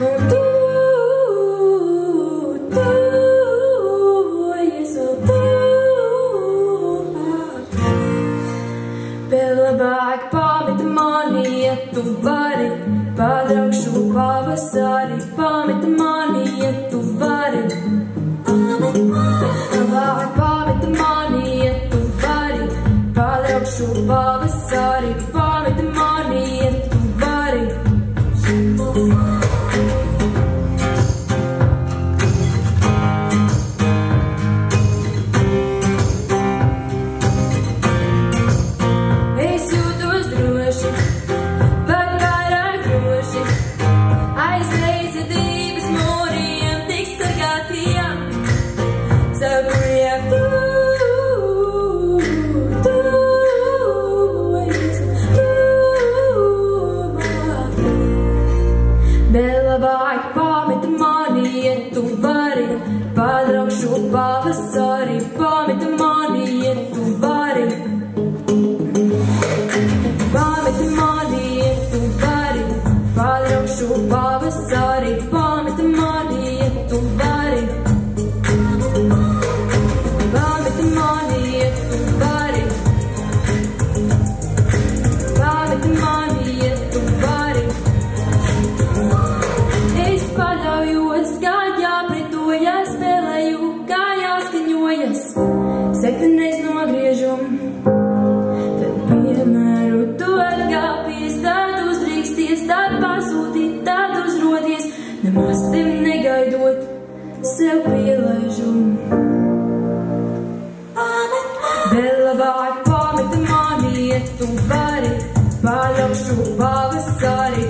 Un tu, Jēzu, tuvāk. Bet labāk pameti mani, ja tu vari, patraukšu pavasari. Pameti mani, ja tu vari. Labāk pameti mani, ja tu vari, patraukšu pavasari. Pameti mani, ja tu vari. Es jūtos droši, pat vairāk droši, aiz neizvedības mūriem tik sargātiem. Caur kuriem tu, Jēzu, tuvāk. Bet labāk pameti mani, ja tu vari, patraukšu pavasari. Pameti mani, ja tu vari. Pameti mani, ja tu vari, patraukšu pavasari. Pameti mani, ja tu vari. Pameti mani, ja tu vari. Pameti mani, ja tu vari. Es paļaujos, kā jāpretojas, spēlēju, kā jāskaņojas. Septiņreiz nogriežam, tad piemēru tu atkāpies, tad uzdrīksties, tad pasūtīt, tad uzrodies. Nemaz tevi negaidot, sev pielaižam. Bet labāk pameti mani, ja tu vari, patraukšu pavasari.